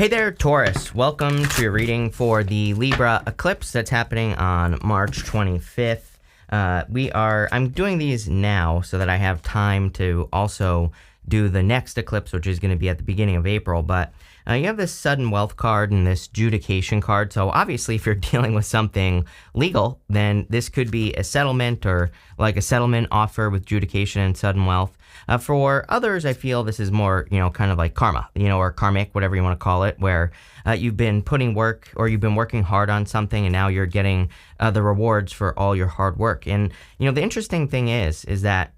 Hey there, Taurus. Welcome to your reading for the Libra eclipse that's happening on March 25th. I'm doing these now so that I have time to also do the next eclipse, which is going to be at the beginning of April. But you have this sudden wealth card and this judication card. So obviously, if you're dealing with something legal, then this could be a settlement or like a settlement offer with judication and sudden wealth. For others, I feel this is more, kind of like karma, or karmic, whatever you want to call it, where you've been putting work or you've been working hard on something and now you're getting the rewards for all your hard work. And, the interesting thing is that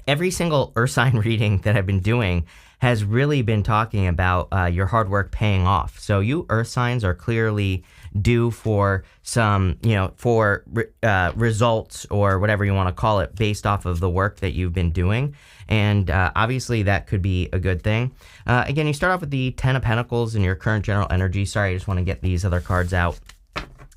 every single Earth sign reading that I've been doing has really been talking about your hard work paying off. So you Earth signs are clearly due for some, results or whatever you want to call it based off of the work that you've been doing. And obviously that could be a good thing. Again, you start off with the 10 of Pentacles in your current general energy. Sorry, I just want to get these other cards out.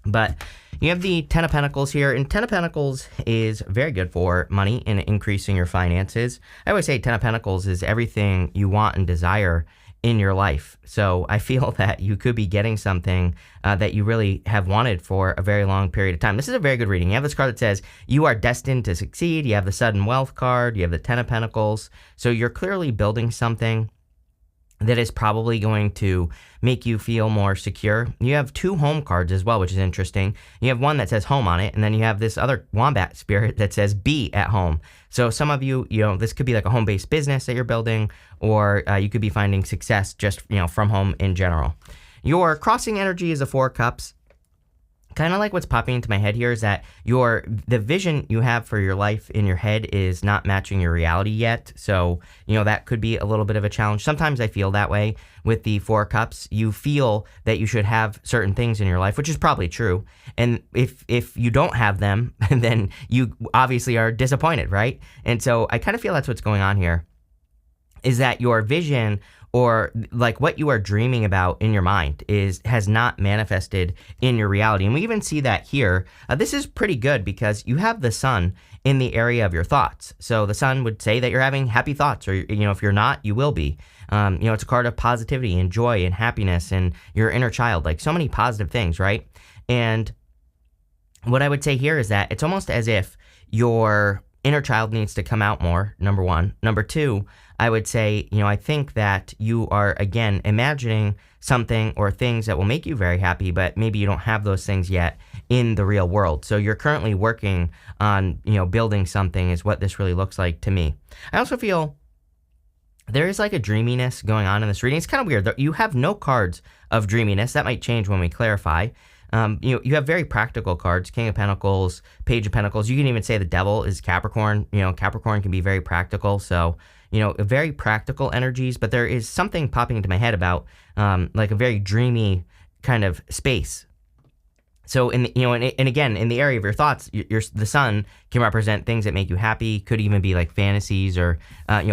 But you have the 10 of Pentacles here, and 10 of Pentacles is very good for money and increasing your finances. I always say 10 of Pentacles is everything you want and desire in your life. So I feel that you could be getting something that you really have wanted for a very long period of time. This is a very good reading. You have this card that says you are destined to succeed. You have the sudden wealth card. You have the 10 of Pentacles. So you're clearly building something that is probably going to make you feel more secure. You have two home cards as well, which is interesting. You have one that says home on it, and then you have this other wombat spirit that says be at home. So some of you, this could be like a home-based business that you're building, or you could be finding success just, from home in general. Your crossing energy is a 4 cups. Kind of like what's popping into my head here is that the vision you have for your life in your head is not matching your reality yet. So, that could be a little bit of a challenge. Sometimes I feel that way with the 4 cups. You feel that you should have certain things in your life, which is probably true. And if you don't have them, then you obviously are disappointed, right? And so I kind of feel that's what's going on here, is that your vision or like what you are dreaming about in your mind has not manifested in your reality. And we even see that here. This is pretty good because you have the sun in the area of your thoughts. So the sun would say that you're having happy thoughts, or, if you're not, you will be. It's a card of positivity and joy and happiness and your inner child, like so many positive things, right? And what I would say here is that it's almost as if your inner child needs to come out more, number one. Number two, I would say, I think that you are, again, imagining something or things that will make you very happy, but maybe you don't have those things yet in the real world. So you're currently working on, building something is what this really looks like to me. I also feel there is like a dreaminess going on in this reading. It's kind of weird. You have no cards of dreaminess. That might change when we clarify. You have very practical cards, King of Pentacles, Page of Pentacles. You can even say the Devil is Capricorn. Capricorn can be very practical. So, very practical energies, but there is something popping into my head about like a very dreamy kind of space. So and again, in the area of your thoughts, the sun can represent things that make you happy. Could even be like fantasies or,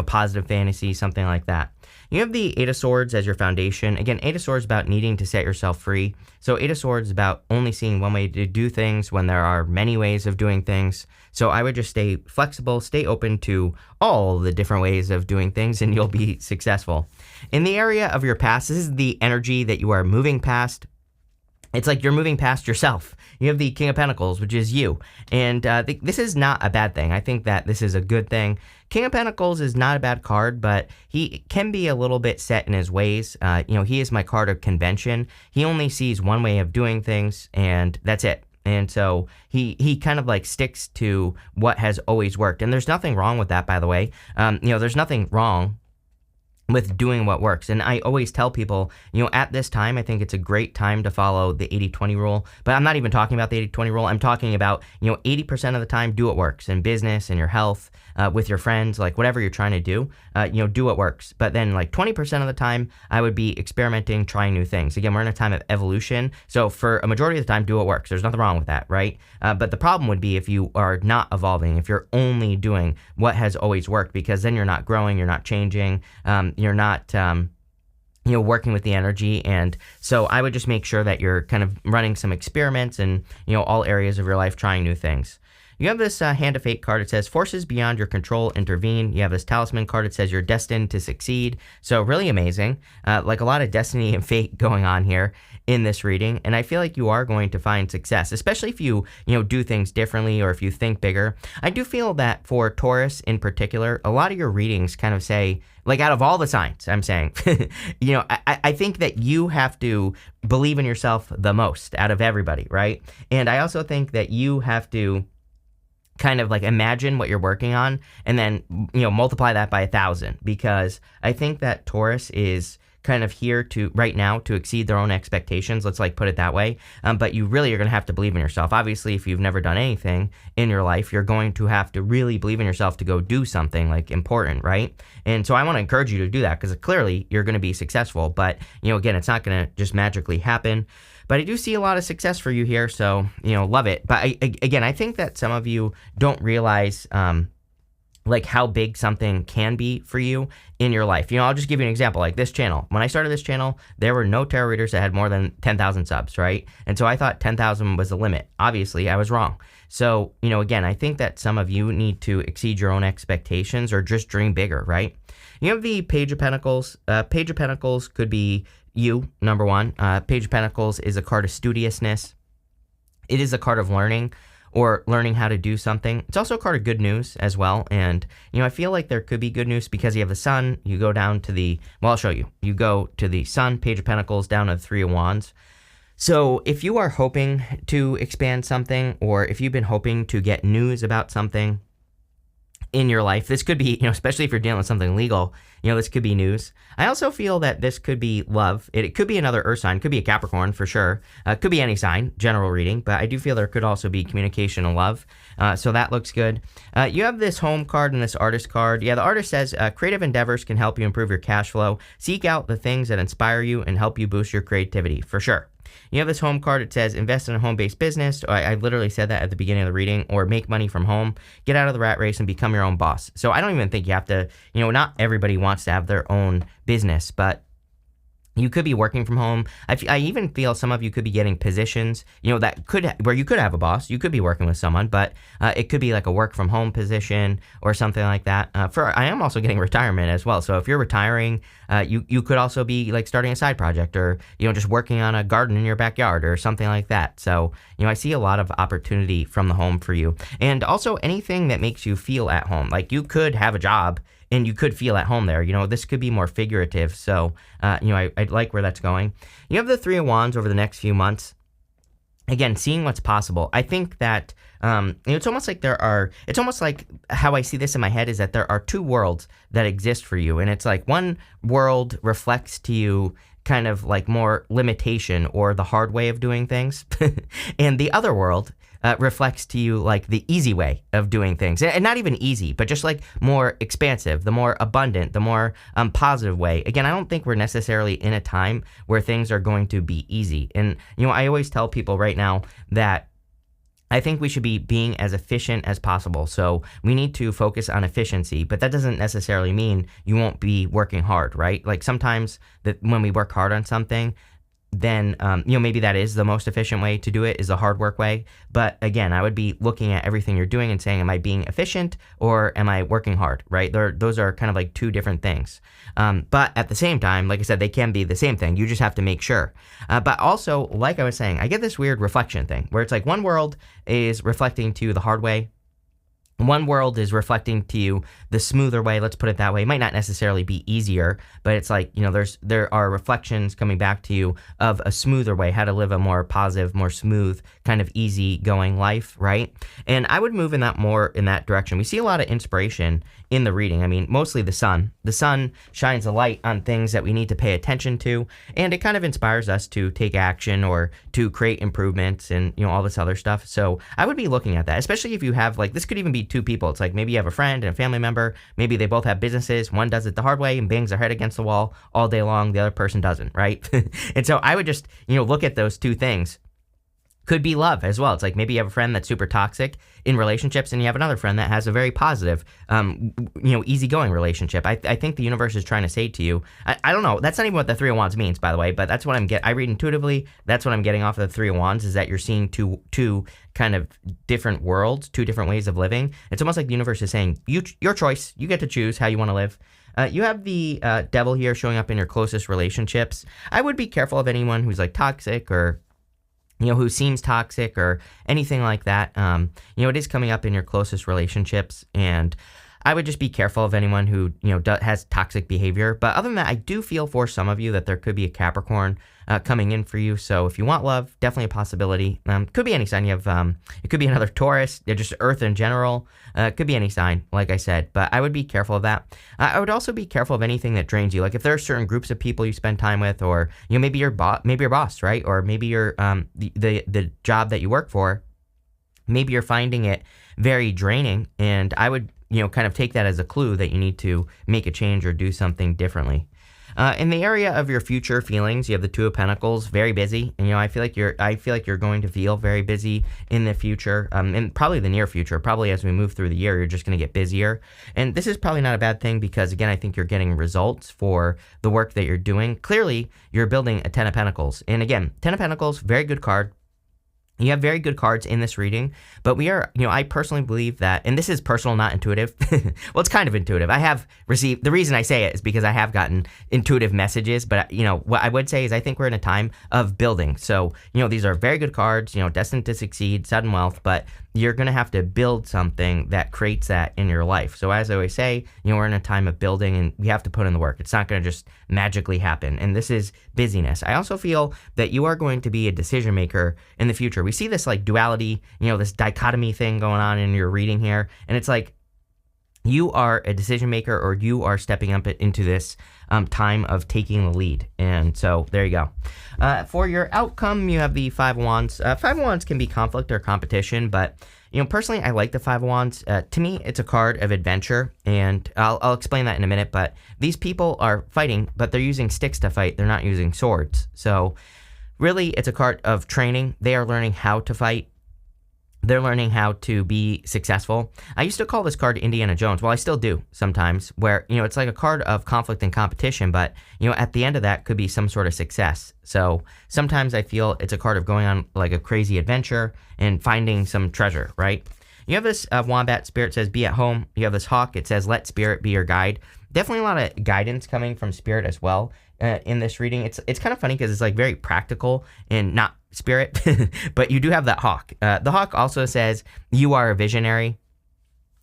positive fantasies, something like that. You have the 8 of Swords as your foundation. Again, 8 of Swords is about needing to set yourself free. So 8 of Swords is about only seeing one way to do things when there are many ways of doing things. So I would just stay flexible, stay open to all the different ways of doing things, and you'll be successful. In the area of your past, this is the energy that you are moving past. It's like you're moving past yourself. You have the King of Pentacles, which is you. And this is not a bad thing. I think that this is a good thing. King of Pentacles is not a bad card, but he can be a little bit set in his ways. He is my card of convention. He only sees one way of doing things, and that's it. And so he kind of like sticks to what has always worked. And there's nothing wrong with that, by the way. There's nothing wrong with doing what works. And I always tell people, at this time, I think it's a great time to follow the 80-20 rule. But I'm not even talking about the 80-20 rule. I'm talking about, 80% of the time, do what works in business and your health, with your friends, like whatever you're trying to do, do what works. But then like 20% of the time, I would be experimenting, trying new things. Again, we're in a time of evolution. So for a majority of the time, do what works. There's nothing wrong with that, right? But the problem would be if you are not evolving, if you're only doing what has always worked, because then you're not growing, you're not changing, you're not, working with the energy. And so I would just make sure that you're kind of running some experiments in, all areas of your life, trying new things. You have this Hand of Fate card. It says, forces beyond your control intervene. You have this Talisman card. It says, you're destined to succeed. So really amazing. Like a lot of destiny and fate going on here in this reading. And I feel like you are going to find success, especially if you do things differently or if you think bigger. I do feel that for Taurus in particular, a lot of your readings kind of say, like out of all the signs, I'm saying, I think that you have to believe in yourself the most out of everybody, right? And I also think that you have to kind of like imagine what you're working on and then, multiply that by 1,000, because I think that Taurus is kind of here to right now to exceed their own expectations. Let's like put it that way. But you really are going to have to believe in yourself. Obviously, if you've never done anything in your life, you're going to have to really believe in yourself to go do something like important, right? And so I want to encourage you to do that because clearly you're going to be successful. But, again, it's not going to just magically happen. But I do see a lot of success for you here. So, love it. But I think that some of you don't realize like how big something can be for you in your life. I'll just give you an example, like this channel. When I started this channel, there were no tarot readers that had more than 10,000 subs, right? And so I thought 10,000 was the limit. Obviously, I was wrong. So, again, I think that some of you need to exceed your own expectations or just dream bigger, right? You have the Page of Pentacles. Page of Pentacles could be you, number one. Page of Pentacles is a card of studiousness. It is a card of learning, or learning how to do something. It's also a card of good news as well. And, I feel like there could be good news because you have the Sun. You go down to I'll show you. You go to the Sun, Page of Pentacles, down to the Three of Wands. So if you are hoping to expand something, or if you've been hoping to get news about something in your life, this could be, especially if you're dealing with something legal, this could be news. I also feel that this could be love. It could be another earth sign, could be a Capricorn for sure. Could be any sign, general reading, but I do feel there could also be communication and love. So that looks good. You have this Home card and this Artist card. Yeah, the Artist says, creative endeavors can help you improve your cash flow. Seek out the things that inspire you and help you boost your creativity, for sure. You have this Home card. It says, invest in a home-based business. I literally said that at the beginning of the reading. Or make money from home. Get out of the rat race and become your own boss. So I don't even think you have to, not everybody wants to have their own business, but you could be working from home. I even feel some of you could be getting positions, where you could have a boss. You could be working with someone, but it could be like a work from home position or something like that. I am also getting retirement as well. So if you're retiring, you could also be like starting a side project or, just working on a garden in your backyard or something like that. So, I see a lot of opportunity from the home for you. And also anything that makes you feel at home. Like you could have a job and you could feel at home there. This could be more figurative. So, I like where that's going. You have the Three of Wands over the next few months. Again, seeing what's possible. I think that, it's almost like how I see this in my head is that there are two worlds that exist for you. And it's like one world reflects to you kind of like more limitation or the hard way of doing things. And the other world reflects to you like the easy way of doing things, and not even easy, but just like more expansive, the more abundant, the more positive way. Again, I don't think we're necessarily in a time where things are going to be easy. And, I always tell people right now that I think we should be being as efficient as possible. So we need to focus on efficiency, but that doesn't necessarily mean you won't be working hard, right? Like sometimes that when we work hard on something, then, maybe that is the most efficient way to do it, is the hard work way. But again, I would be looking at everything you're doing and saying, am I being efficient or am I working hard, right? Those are kind of like two different things. But at the same time, like I said, they can be the same thing. You just have to make sure. But also, like I was saying, I get this weird reflection thing where it's like one world is reflecting to you the hard way. One world is reflecting to you the smoother way, let's put it that way. It might not necessarily be easier, but it's like, there are reflections coming back to you of a smoother way, how to live a more positive, more smooth, kind of easy going life, right? And I would move in that direction. We see a lot of inspiration in the reading. I mean, mostly the sun. The sun shines a light on things that we need to pay attention to, and it kind of inspires us to take action or to create improvements and, all this other stuff. So I would be looking at that, especially if you have like, this could even be two people. It's like maybe you have a friend and a family member. Maybe they both have businesses. One does it the hard way and bangs their head against the wall all day long. The other person doesn't, right? And so I would just, look at those two things. Could be love as well. It's like maybe you have a friend that's super toxic in relationships, and you have another friend that has a very positive, easygoing relationship. I think the universe is trying to say to you, I don't know, that's not even what the Three of Wands means, by the way, but that's what I read intuitively. That's what I'm getting off of the Three of Wands, is that you're seeing two kind of different worlds, two different ways of living. It's almost like the universe is saying, your choice, you get to choose how you want to live. You have the devil here showing up in your closest relationships. I would be careful of anyone who's like toxic or who seems toxic or anything like that. It is coming up in your closest relationships, and I would just be careful of anyone who, has toxic behavior. But other than that, I do feel for some of you that there could be a Capricorn coming in for you. So if you want love, definitely a possibility. Could be any sign. You have, it could be another Taurus, just Earth in general. It could be any sign, like I said, but I would be careful of that. I would also be careful of anything that drains you. Like if there are certain groups of people you spend time with, or, maybe your boss, right? Or maybe your, the job that you work for, maybe you're finding it very draining. And I would, kind of take that as a clue that you need to make a change or do something differently. In the area of your future feelings, you have the Two of Pentacles, very busy. And, I feel like you're going to feel very busy in the future, and probably the near future. Probably as we move through the year, you're just going to get busier. And this is probably not a bad thing because, again, I think you're getting results for the work that you're doing. Clearly, you're building a Ten of Pentacles. And again, Ten of Pentacles, very good card. You have very good cards in this reading, but I personally believe that, and this is personal, not intuitive. Well, it's kind of intuitive. I have received, the reason I say it is because I have gotten intuitive messages, but, what I would say is I think we're in a time of building. So, these are very good cards, destined to succeed, sudden wealth, but you're going to have to build something that creates that in your life. So as I always say, we're in a time of building and we have to put in the work. It's not going to just magically happen. And this is busyness. I also feel that you are going to be a decision maker in the future. We see this like duality, this dichotomy thing going on in your reading here. And it's like, you are a decision maker, or you are stepping up into this time of taking the lead. And so there you go. For your outcome, you have the Five of Wands. Five of Wands can be conflict or competition, but personally, I like the Five of Wands. To me, it's a card of adventure, and I'll explain that in a minute. But these people are fighting, but they're using sticks to fight. They're not using swords. So really, it's a card of training. They are learning how to fight. They're learning how to be successful. I used to call this card Indiana Jones. Well, I still do sometimes, where, it's like a card of conflict and competition, but, at the end of that could be some sort of success. So sometimes I feel it's a card of going on like a crazy adventure and finding some treasure, right? You have this wombat, Spirit says, be at home. You have this hawk, it says, let Spirit be your guide. Definitely a lot of guidance coming from Spirit as well in this reading. It's kind of funny because it's like very practical and not Spirit, but you do have that hawk. The hawk also says you are a visionary.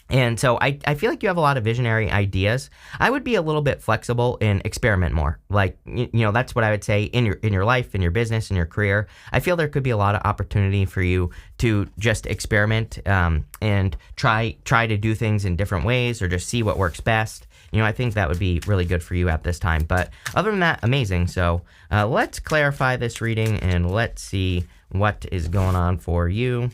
And so I feel like you have a lot of visionary ideas. I would be a little bit flexible and experiment more. Like, that's what I would say in your life, in your business, in your career. I feel there could be a lot of opportunity for you to just experiment and try to do things in different ways, or just see what works best. I think that would be really good for you at this time. But other than that, amazing. So let's clarify this reading and let's see what is going on for you.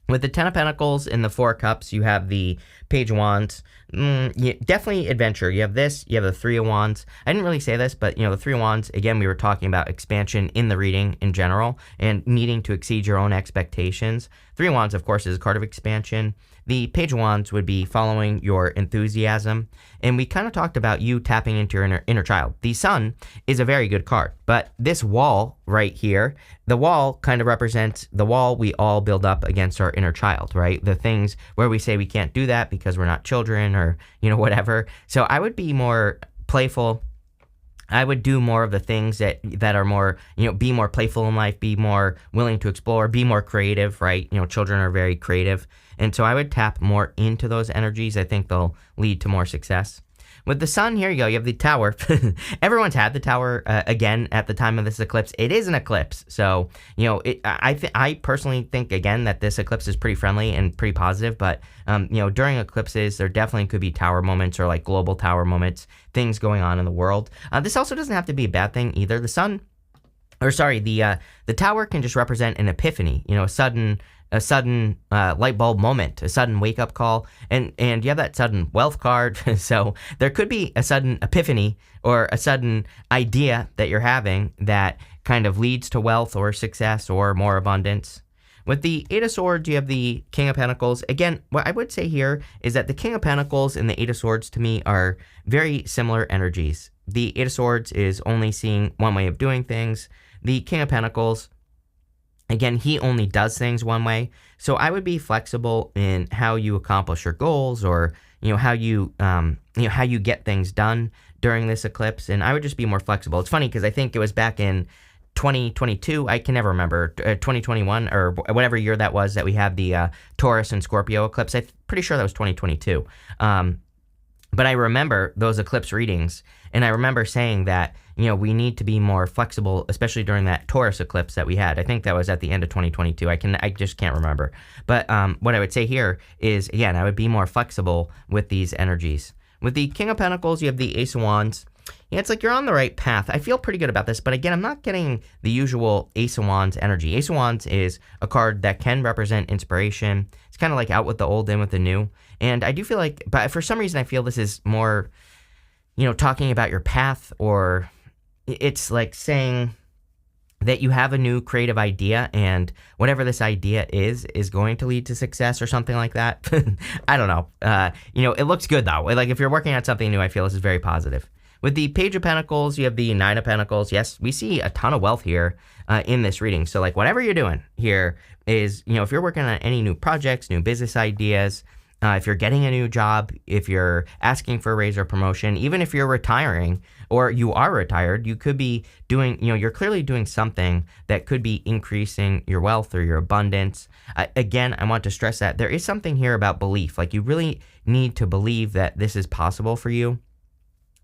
With the Ten of Pentacles and the Four of Cups, you have the Page of Wands. Definitely adventure. You have this, you have the Three of Wands. I didn't really say this, but, the Three of Wands, again, we were talking about expansion in the reading in general and needing to exceed your own expectations. Three of Wands, of course, is a card of expansion. The Page of Wands would be following your enthusiasm. And we kind of talked about you tapping into your inner child. The Sun is a very good card, but this wall right here, the wall kind of represents the wall we all build up against our inner child, right? The things where we say we can't do that because we're not children, or, whatever. So I would be more playful. I would do more of the things that are more, be more playful in life, be more willing to explore, be more creative, right? Children are very creative. And so I would tap more into those energies. I think they'll lead to more success. With the Sun, here you go. You have the Tower. Everyone's had the Tower again at the time of this eclipse. It is an eclipse. So, I personally think, again, that this eclipse is pretty friendly and pretty positive. But, during eclipses, there definitely could be Tower moments, or like global Tower moments, things going on in the world. This also doesn't have to be a bad thing either. The Tower can just represent an epiphany, a sudden light bulb moment, a sudden wake up call, and you have that sudden wealth card. So there could be a sudden epiphany or a sudden idea that you're having that kind of leads to wealth or success or more abundance. With the Eight of Swords, you have the King of Pentacles. Again, what I would say here is that the King of Pentacles and the Eight of Swords to me are very similar energies. The Eight of Swords is only seeing one way of doing things. The King of Pentacles, again, he only does things one way. So I would be flexible in how you accomplish your goals, or how you get things done during this eclipse. And I would just be more flexible. It's funny because I think it was back in 2022, I can never remember, 2021 or whatever year that was, that we had the Taurus and Scorpio eclipse. I'm pretty sure that was 2022. But I remember those eclipse readings, and I remember saying that, we need to be more flexible, especially during that Taurus eclipse that we had. I think that was at the end of 2022. I just can't remember. But what I would say here is, again, I would be more flexible with these energies. With the King of Pentacles, you have the Ace of Wands. Yeah, it's like you're on the right path. I feel pretty good about this, but again, I'm not getting the usual Ace of Wands energy. Ace of Wands is a card that can represent inspiration. It's kind of like out with the old, in with the new. And I do feel like, but for some reason, I feel this is more, talking about your path, or it's like saying that you have a new creative idea, and whatever this idea is going to lead to success or something like that. I don't know. It looks good though. Like if you're working on something new, I feel this is very positive. With the Page of Pentacles, you have the Nine of Pentacles. Yes, we see a ton of wealth here in this reading. So like whatever you're doing here is, if you're working on any new projects, new business ideas, if you're getting a new job, if you're asking for a raise or promotion, even if you're retiring or you are retired, you could be doing, you're clearly doing something that could be increasing your wealth or your abundance. Again, I want to stress that there is something here about belief. Like you really need to believe that this is possible for you.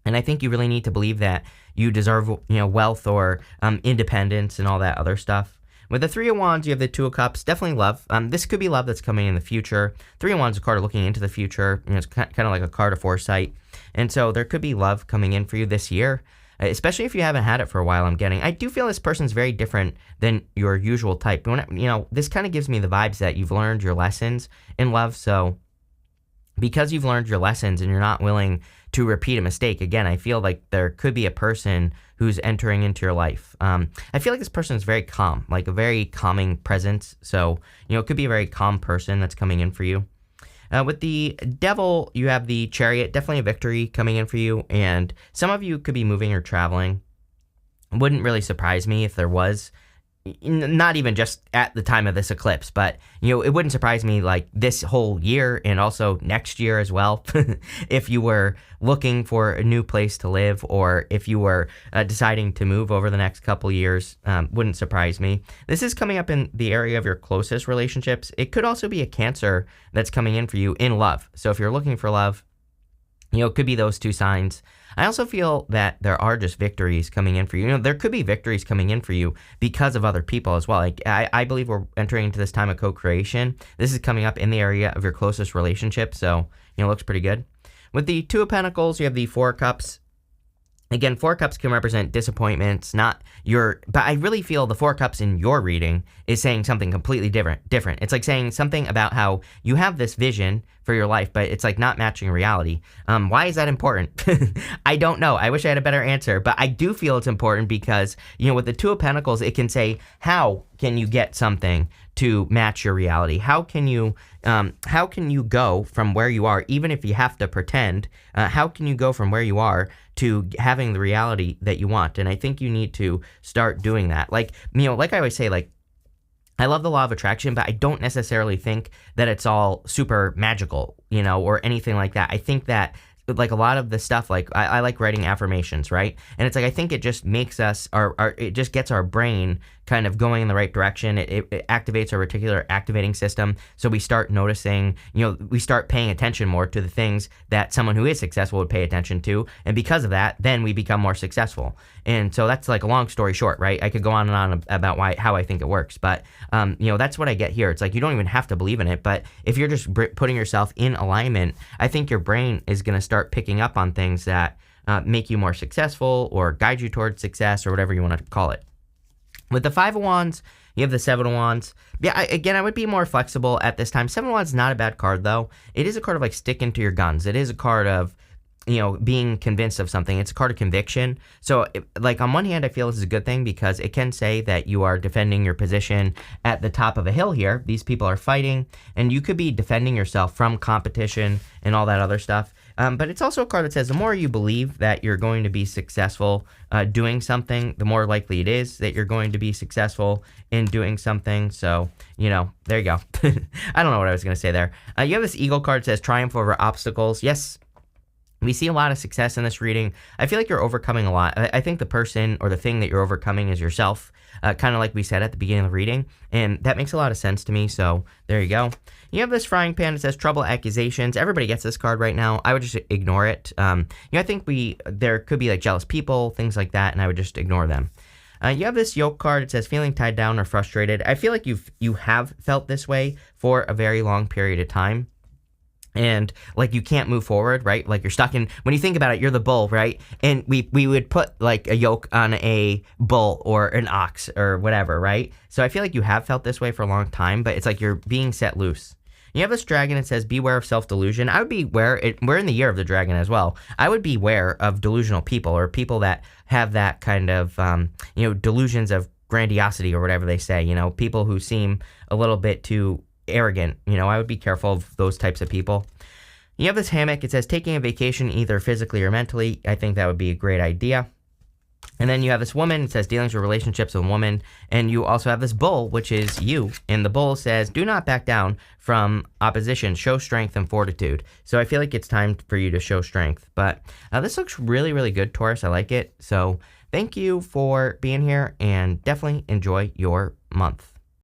And I think you really need to believe that you deserve, wealth or independence and all that other stuff. With the Three of Wands, you have the Two of Cups. Definitely love. This could be love that's coming in the future. Three of Wands is a card looking into the future. It's kind of like a card of foresight. And so there could be love coming in for you this year, especially if you haven't had it for a while, I'm getting. I do feel this person's very different than your usual type. This kind of gives me the vibes that you've learned your lessons in love. So because you've learned your lessons and you're not willing to repeat a mistake, again, I feel like there could be a person who's entering into your life. I feel like this person is very calm, like a very calming presence. So, it could be a very calm person that's coming in for you. With the Devil, you have the Chariot, definitely a victory coming in for you. And some of you could be moving or traveling. It wouldn't really surprise me if there was. Not even just at the time of this eclipse, but it wouldn't surprise me like this whole year and also next year as well. If you were looking for a new place to live, or if you were deciding to move over the next couple years, wouldn't surprise me. This is coming up in the area of your closest relationships. It could also be a Cancer that's coming in for you in love. So if you're looking for love, it could be those two signs. I also feel that there are just victories coming in for you. There could be victories coming in for you because of other people as well. Like I believe we're entering into this time of co-creation. This is coming up in the area of your closest relationship. So, it looks pretty good. With the Two of Pentacles, you have the Four of Cups. Again, Four Cups can represent disappointments, but I really feel the Four Cups in your reading is saying something completely different. It's like saying something about how you have this vision for your life, but it's like not matching reality. Why is that important? I don't know. I wish I had a better answer, but I do feel it's important because, with the Two of Pentacles, it can say, how can you get something to match your reality? How can you go from where you are, even if you have to pretend, how can you go from where you are to having the reality that you want? And I think you need to start doing that. Like I always say, like, I love the law of attraction, but I don't necessarily think that it's all super magical, or anything like that. I think that like a lot of the stuff, like I like writing affirmations, right? And it's like, I think it just makes us, it just gets our brain kind of going in the right direction. It activates our reticular activating system. So we start noticing, we start paying attention more to the things that someone who is successful would pay attention to. And because of that, then we become more successful. And so that's like a long story short, right? I could go on and on about how I think it works. But, that's what I get here. It's like, you don't even have to believe in it. But if you're just putting yourself in alignment, I think your brain is going to start picking up on things that make you more successful or guide you towards success or whatever you want to call it. With the Five of Wands, you have the Seven of Wands. Yeah, I would be more flexible at this time. Seven of Wands is not a bad card, though. It is a card of like sticking to your guns. It is a card of, being convinced of something. It's a card of conviction. So, like, on one hand, I feel this is a good thing because it can say that you are defending your position at the top of a hill here. These people are fighting, and you could be defending yourself from competition and all that other stuff. But it's also a card that says the more you believe that you're going to be successful doing something, the more likely it is that you're going to be successful in doing something. So, there you go. I don't know what I was going to say there. You have this Eagle card that says triumph over obstacles. Yes. We see a lot of success in this reading. I feel like you're overcoming a lot. I think the person or the thing that you're overcoming is yourself, kind of like we said at the beginning of the reading, and that makes a lot of sense to me, so there you go. You have this frying pan that says trouble, accusations. Everybody gets this card right now. I would just ignore it. I think there could be like jealous people, things like that, and I would just ignore them. You have this yoke card. It says feeling tied down or frustrated. I feel like you have felt this way for a very long period of time. And like you can't move forward, right? Like you're stuck in, when you think about it, you're the bull, right? And we would put like a yoke on a bull or an ox or whatever, right? So I feel like you have felt this way for a long time, but it's like you're being set loose. You have this dragon that says beware of self-delusion. I would we're in the year of the dragon as well. I would beware of delusional people or people that have that kind of, delusions of grandiosity or whatever they say, people who seem a little bit too arrogant. I would be careful of those types of people. You have this hammock. It says taking a vacation either physically or mentally. I think that would be a great idea. And then you have this woman. It says dealings with relationships with a woman. And you also have this bull, which is you. And the bull says do not back down from opposition. Show strength and fortitude. So I feel like it's time for you to show strength. But this looks really, really good, Taurus. I like it. So thank you for being here and definitely enjoy your month.